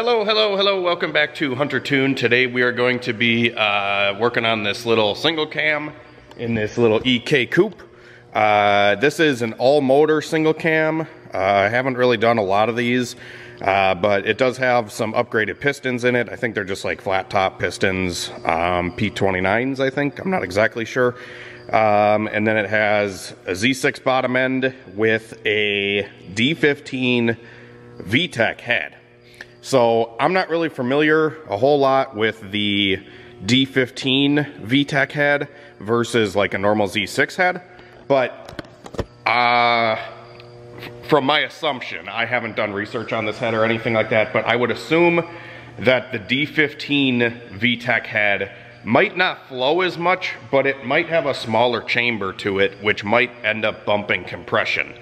Hello, welcome back to Hunter Tune. Today we are going to be working on this little single cam in this little EK coupe. This is an all motor single cam. I haven't really done a lot of these, but it does have some upgraded pistons in it. I think they're just like flat top pistons, P29s I think, I'm not exactly sure. And then it has a Z6 bottom end with a D16 VTEC head. So I'm not really familiar a whole lot with the D15 VTEC head versus like a normal Z6 head, but from my assumption, I haven't done research on this head or anything like that, but I would assume that the D15 VTEC head might not flow as much, but it might have a smaller chamber to it, which might end up bumping compression.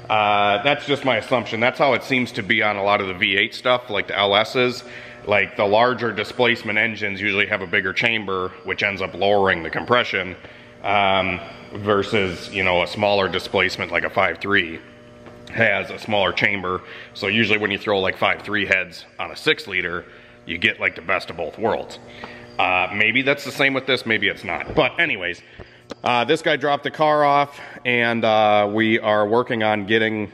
That's just my assumption. That's how it seems to be on a lot of the V8 stuff, like the LS's. Like the larger displacement engines usually have a bigger chamber, which ends up lowering the compression, versus, you know, a smaller displacement like a 5.3 has a smaller chamber. So usually when you throw like 5.3 heads on a 6-liter, you get like the best of both worlds. Maybe that's the same with this, maybe it's not. But anyways, this guy dropped the car off, and we are working on getting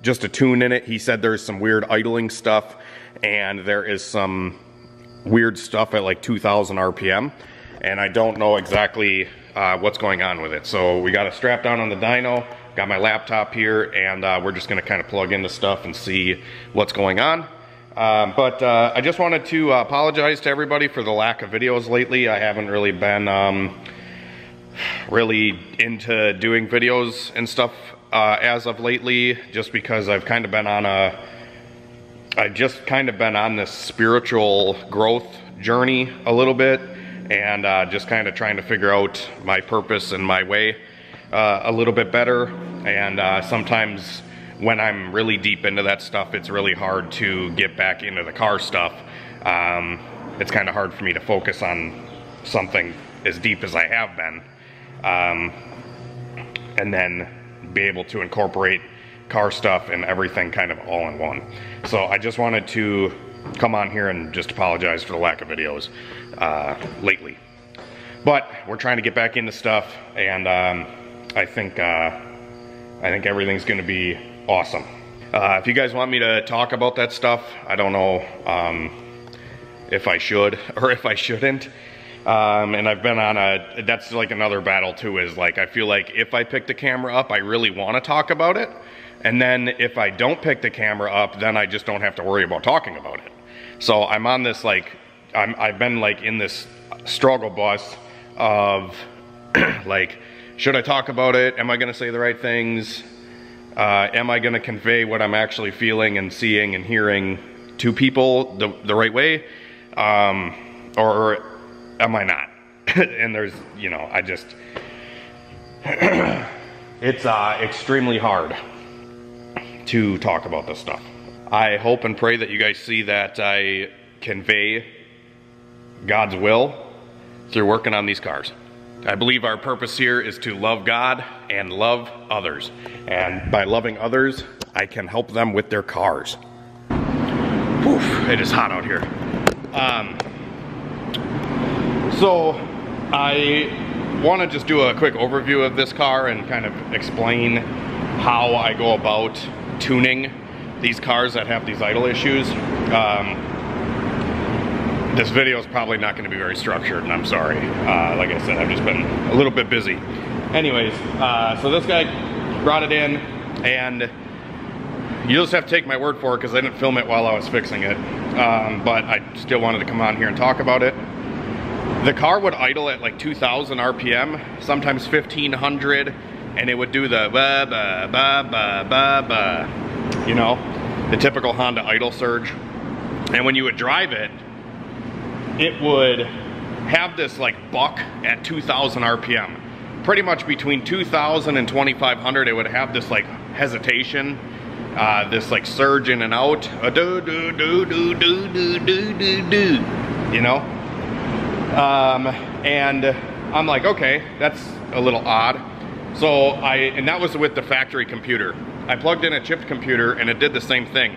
just a tune in it. He said there's some weird idling stuff, and there is some weird stuff at like 2,000 RPM, and I don't know exactly what's going on with it. So we got it strapped down on the dyno, got my laptop here, and we're just gonna kind of plug in the stuff and see what's going on. But I just wanted to apologize to everybody for the lack of videos lately. I haven't really been really into doing videos and stuff as of lately, just because I've kind of been on this spiritual growth journey a little bit, and just kind of trying to figure out my purpose and my way a little bit better. And sometimes when I'm really deep into that stuff, it's really hard to get back into the car stuff. It's kind of hard for me to focus on something as deep as I have been, and then be able to incorporate car stuff and everything kind of all in one. So I just wanted to come on here and just apologize for the lack of videos lately. But we're trying to get back into stuff, and I think everything's gonna be awesome. If you guys want me to talk about that stuff, I don't know if I should or if I shouldn't. And I've been on that's like another battle too, is like, I feel like if I pick the camera up, I really want to talk about it. And then if I don't pick the camera up, then I just don't have to worry about talking about it. So I'm on this, like, I've been like in this struggle bus of like, should I talk about it? Am I going to say the right things? Am I going to convey what I'm actually feeling and seeing and hearing to people the right way? Or am I not? And there's, you know, I just, it's extremely hard to talk about this stuff. I hope and pray that you guys see that I convey God's will through working on these cars. I believe our purpose here is to love God and love others. And by loving others, I can help them with their cars. Oof, it is hot out here. So I want to just do a quick overview of this car and kind of explain how I go about tuning these cars that have these idle issues. This video is probably not going to be very structured, and I'm sorry. Like I said, I've just been a little bit busy. Anyways, so this guy brought it in, and you just have to take my word for it because I didn't film it while I was fixing it. But I still wanted to come on here and talk about it. The car would idle at like 2,000 RPM, sometimes 1,500, and it would do the ba ba ba ba ba ba, you know, the typical Honda idle surge. And when you would drive it, it would have this like buck at 2,000 RPM. Pretty much between 2,000 and 2,500, it would have this like hesitation, this like surge in and out, do do do do do do do do do, you know. And I'm like, okay, that's a little odd. So and that was with the factory computer. I plugged in a chipped computer and it did the same thing.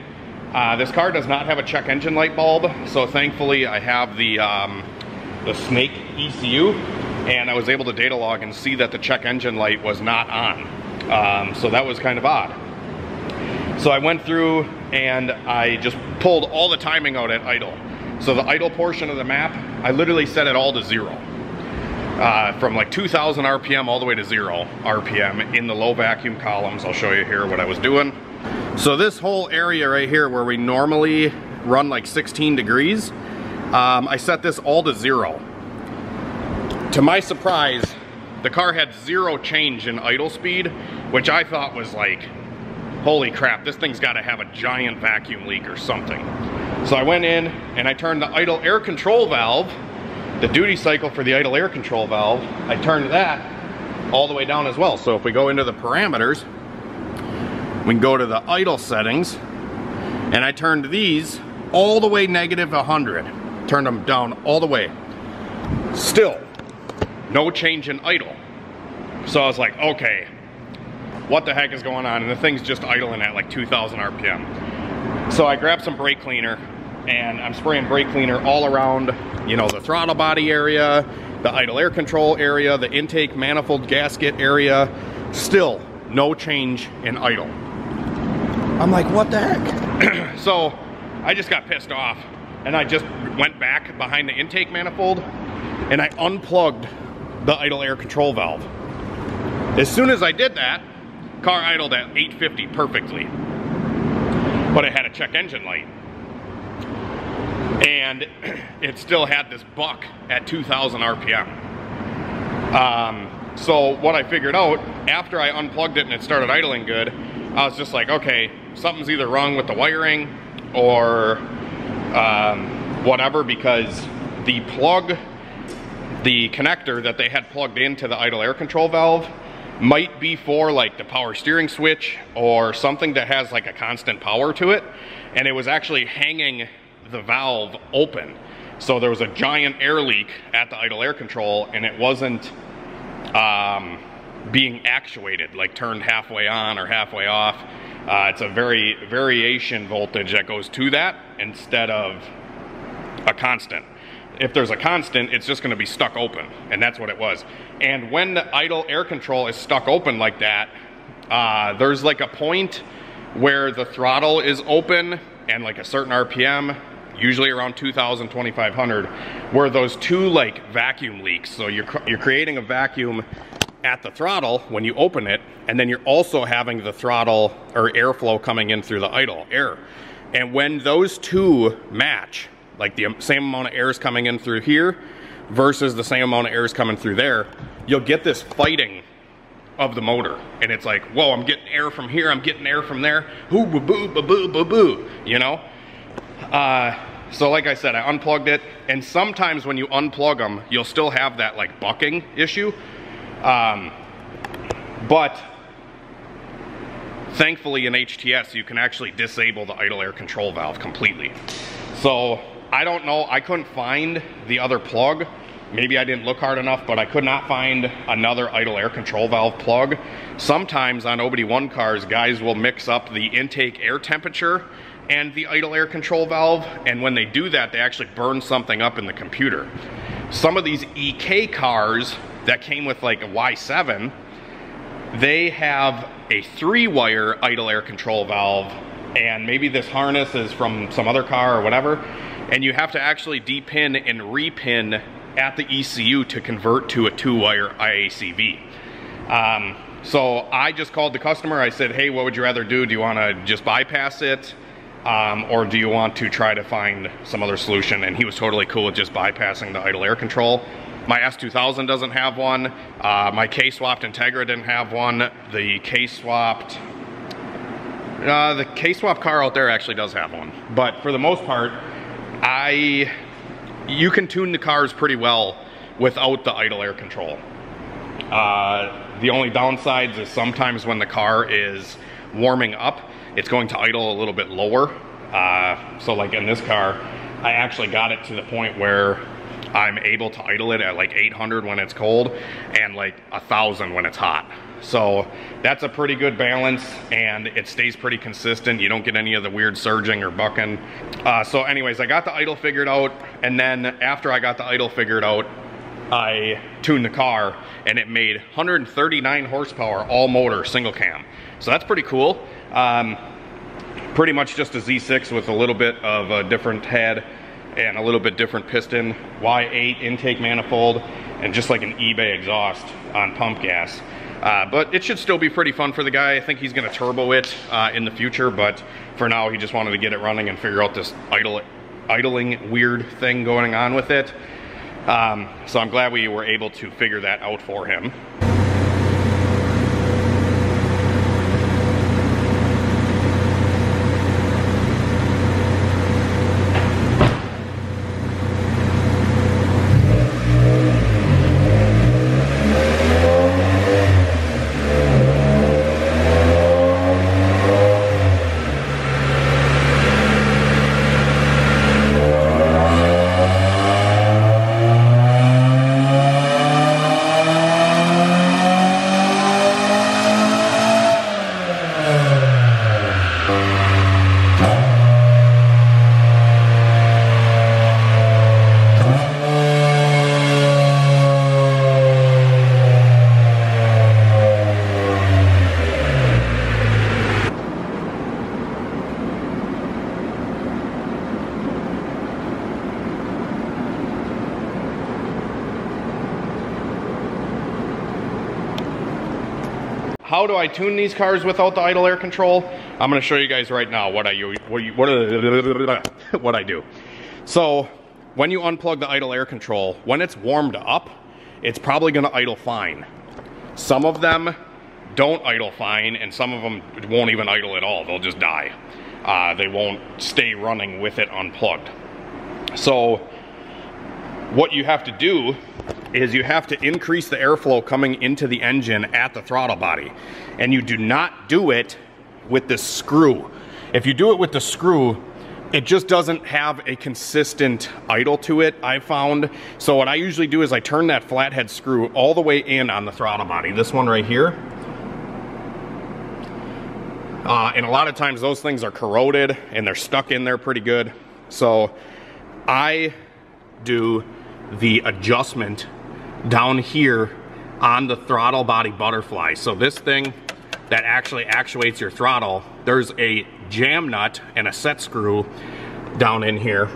This car does not have a check engine light bulb, so thankfully I have the Snake ECU, and I was able to data log and see that the check engine light was not on. So that was kind of odd. So I went through and I just pulled all the timing out at idle. So the idle portion of the map, I literally set it all to 0. From like 2,000 RPM all the way to 0 RPM in the low vacuum columns. I'll show you here what I was doing. So this whole area right here where we normally run like 16 degrees, I set this all to 0. To my surprise, the car had 0 change in idle speed, which I thought was like, holy crap, this thing's gotta have a giant vacuum leak or something. So I went in and I turned the idle air control valve, the duty cycle for the idle air control valve, I turned that all the way down as well. So if we go into the parameters, we can go to the idle settings, and I turned these all the way negative 100. Turned them down all the way. Still, no change in idle. So I was like, okay, what the heck is going on? And the thing's just idling at like 2,000 RPM. So I grabbed some brake cleaner, and I'm spraying brake cleaner all around, you know, the throttle body area, the idle air control area, the intake manifold gasket area. Still, no change in idle. I'm like, what the heck? So I just got pissed off, and I just went back behind the intake manifold and I unplugged the idle air control valve. As soon as I did that, car idled at 850 perfectly, but it had a check engine light, and it still had this buck at 2,000 RPM. So what I figured out after I unplugged it and it started idling good, I was just like, okay, something's either wrong with the wiring or whatever, because the plug, the connector that they had plugged into the idle air control valve might be for like the power steering switch or something that has like a constant power to it, and it was actually hanging the valve open. So there was a giant air leak at the idle air control, and it wasn't being actuated, like turned halfway on or halfway off. It's a variation voltage that goes to that instead of a constant. If there's a constant, it's just going to be stuck open, and that's what it was. And when the idle air control is stuck open like that, there's like a point where the throttle is open and like a certain RPM, usually around 2,000, 2,500, where those two like vacuum leaks. So you're creating a vacuum at the throttle when you open it, and then you're also having the throttle or airflow coming in through the idle air. And when those two match, like the same amount of air is coming in through here versus the same amount of air is coming through there, you'll get this fighting of the motor. And it's like, whoa, I'm getting air from here, I'm getting air from there, hoo boo boo boo boo boo boo, you know? So like I said, I unplugged it, and sometimes when you unplug them, you'll still have that like bucking issue. But thankfully in HTS, you can actually disable the idle air control valve completely. So I don't know, I couldn't find the other plug. Maybe I didn't look hard enough, but I could not find another idle air control valve plug. Sometimes on OBD1 cars, guys will mix up the intake air temperature and the idle air control valve, and when they do that, they actually burn something up in the computer. Some of these EK cars that came with like a Y7, they have a 3-wire idle air control valve, and maybe this harness is from some other car or whatever, and you have to actually depin and repin at the ECU to convert to a 2-wire IACV. So I just called the customer. I said, hey, what would you rather do? Do you want to just bypass it? Or do you want to try to find some other solution? And he was totally cool with just bypassing the idle air control. My S2000 doesn't have one. My K-swapped Integra didn't have one. The K-swapped car out there actually does have one. But for the most part, you can tune the cars pretty well without the idle air control. The only downsides is sometimes when the car is warming up, it's going to idle a little bit lower. So like in this car, I actually got it to the point where I'm able to idle it at like 800 when it's cold and like 1,000 when it's hot. So that's a pretty good balance, and it stays pretty consistent. You don't get any of the weird surging or bucking. So anyways, I got the idle figured out, and then after I got the idle figured out, I tuned the car, and it made 139 horsepower, all motor, single cam. So that's pretty cool. Pretty much just a Z6 with a little bit of a different head and a little bit different piston, Y8 intake manifold, and just like an eBay exhaust on pump gas. But it should still be pretty fun for the guy. I think he's gonna turbo it in the future, but for now he just wanted to get it running and figure out this idling weird thing going on with it. So I'm glad we were able to figure that out for him. How do I tune these cars without the idle air control? I'm going to show you guys right now what I do. So when you unplug the idle air control, when it's warmed up, it's probably going to idle fine. Some of them don't idle fine, and some of them won't even idle at all. They'll just die. They won't stay running with it unplugged. So what you have to do is you have to increase the airflow coming into the engine at the throttle body. And you do not do it with the screw. If you do it with the screw, it just doesn't have a consistent idle to it, I've found. So what I usually do is I turn that flathead screw all the way in on the throttle body, this one right here. And a lot of times those things are corroded and they're stuck in there pretty good. So I do the adjustment down here on the throttle body butterfly. So this thing that actually actuates your throttle, there's a jam nut and a set screw down in here.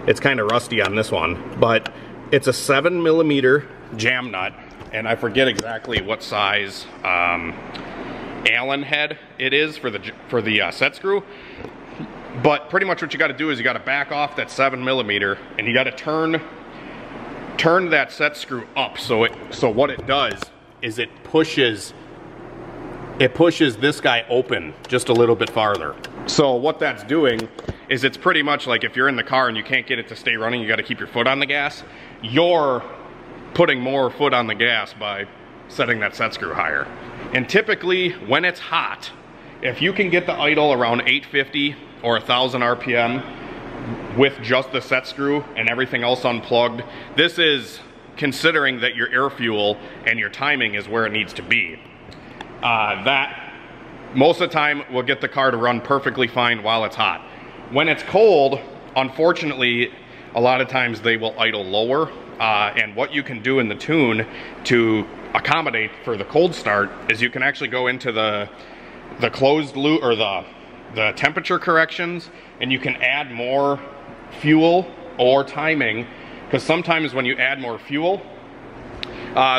It's kind of rusty on this one, but it's a 7mm jam nut, and I forget exactly what size Allen head it is for the set screw. But pretty much what you got to do is you got to back off that 7mm, and you got to turn that set screw up. So what it does is it pushes this guy open just a little bit farther. So what that's doing is it's pretty much like if you're in the car and you can't get it to stay running, you got to keep your foot on the gas. You're putting more foot on the gas by setting that set screw higher. And typically when it's hot, if you can get the idle around 850 or 1,000 RPM with just the set screw and everything else unplugged, this is considering that your air fuel and your timing is where it needs to be. That most of the time will get the car to run perfectly fine while it's hot. When it's cold, unfortunately, a lot of times they will idle lower. And what you can do in the tune to accommodate for the cold start is you can actually go into the closed loop or the temperature corrections, and you can add more fuel or timing, because sometimes when you add more fuel,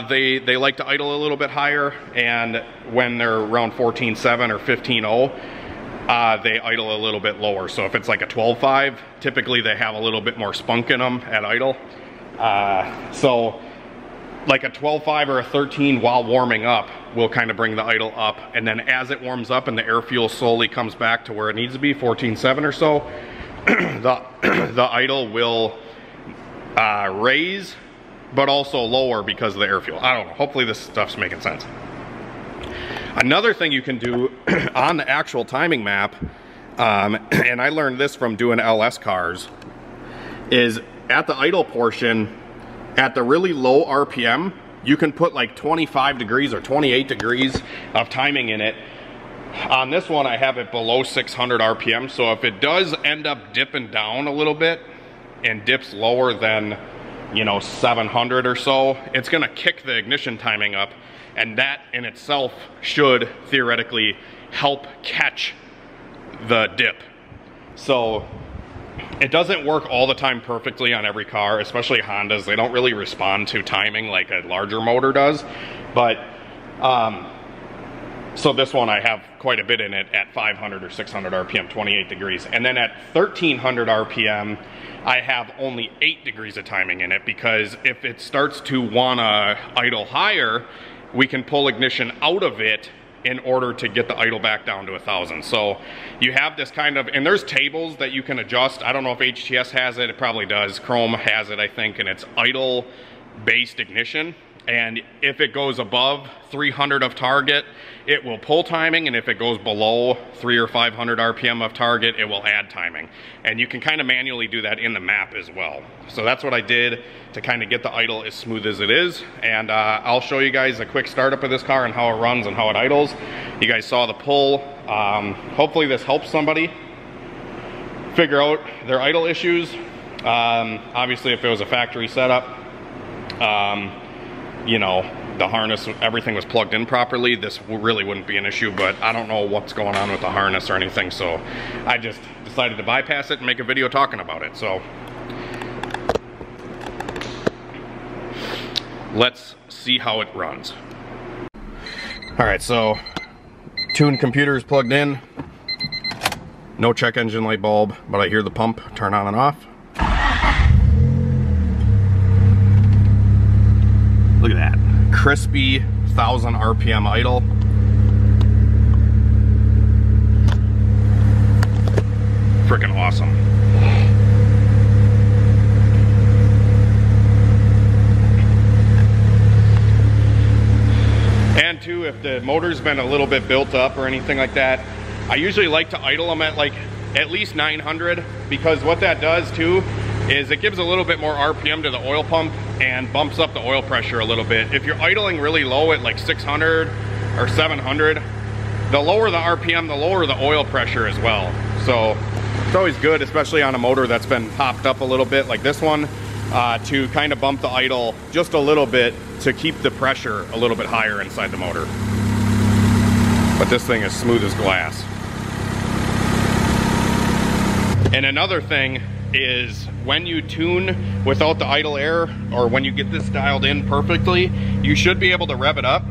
they like to idle a little bit higher, and when they're around 14.7 or 15.0, they idle a little bit lower. So if it's like a 12.5, typically they have a little bit more spunk in them at idle. So like a 12.5 or a 13 while warming up will kind of bring the idle up, and then as it warms up and the air fuel slowly comes back to where it needs to be, 14.7 or so, the idle will raise but also lower because of the air fuel. I don't know, hopefully this stuff's making sense. Another thing you can do on the actual timing map, and I learned this from doing LS cars, is at the idle portion, at the really low RPM, you can put like 25 degrees or 28 degrees of timing in it. On this one, I have it below 600 RPM, so if it does end up dipping down a little bit and dips lower than, you know, 700 or so, it's gonna kick the ignition timing up, and that in itself should theoretically help catch the dip. So it doesn't work all the time perfectly on every car, especially Hondas. They don't really respond to timing like a larger motor does, but so this one I have quite a bit in it at 500 or 600 RPM, 28 degrees. And then at 1300 RPM, I have only 8 degrees of timing in it, because if it starts to wanna idle higher, we can pull ignition out of it in order to get the idle back down to 1,000. So you have this kind of, and there's tables that you can adjust. I don't know if HTS has it, it probably does. Chrome has it, I think, and it's idle based ignition. And if it goes above 300 of target, it will pull timing, and if it goes below 300 or 500 RPM of target, it will add timing. And you can kind of manually do that in the map as well. So that's what I did to kind of get the idle as smooth as it is. And I'll show you guys a quick startup of this car and how it runs and how it idles. You guys saw the pull. Hopefully this helps somebody figure out their idle issues. Obviously, if it was a factory setup, you know, the harness, everything was plugged in properly, this really wouldn't be an issue, but I don't know what's going on with the harness or anything, so I just decided to bypass it and make a video talking about it. So let's see how it runs. All right, so tuned computer is plugged in, no check engine light bulb, but I hear the pump turn on and off. Look at that, crispy 1,000 RPM idle. Freaking awesome. And too, if the motor's been a little bit built up or anything like that, I usually like to idle them at like at least 900, because what that does too is it gives a little bit more RPM to the oil pump and bumps up the oil pressure a little bit. If you're idling really low at like 600 or 700, the lower the RPM, the lower the oil pressure as well. So it's always good, especially on a motor that's been popped up a little bit like this one, to kind of bump the idle just a little bit to keep the pressure a little bit higher inside the motor. But this thing is smooth as glass. And another thing is, when you tune without the idle air, or when you get this dialed in perfectly, you should be able to rev it up.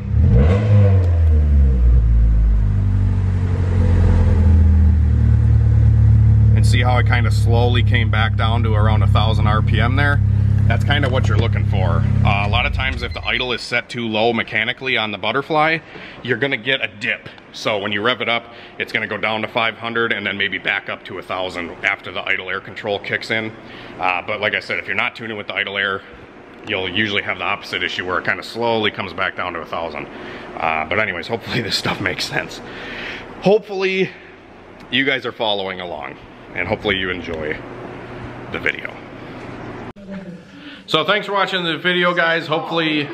And see how it kind of slowly came back down to around 1,000 RPM there? That's kind of what you're looking for. A lot of times if the idle is set too low mechanically on the Butterfly, you're gonna get a dip. So when you rev it up, it's gonna go down to 500 and then maybe back up to 1,000 after the idle air control kicks in. But like I said, if you're not tuning with the idle air, you'll usually have the opposite issue where it kind of slowly comes back down to 1,000. But anyways, hopefully this stuff makes sense. Hopefully you guys are following along, and hopefully you enjoy the video. So thanks for watching the video, guys. Hopefully,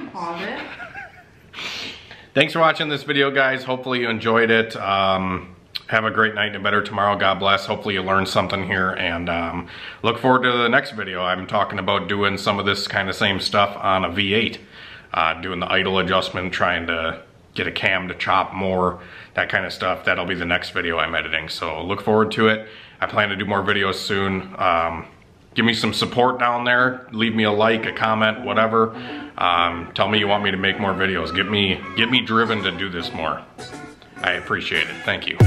thanks for watching this video, guys. Hopefully you enjoyed it. Have a great night and a better tomorrow. God bless. Hopefully you learned something here, and look forward to the next video. I'm talking about doing some of this kind of same stuff on a V8, doing the idle adjustment, trying to get a cam to chop more, that kind of stuff. That'll be the next video I'm editing. So look forward to it. I plan to do more videos soon. Give me some support down there. Leave me a like, a comment, whatever. Tell me you want me to make more videos. Get me driven to do this more. I appreciate it. Thank you.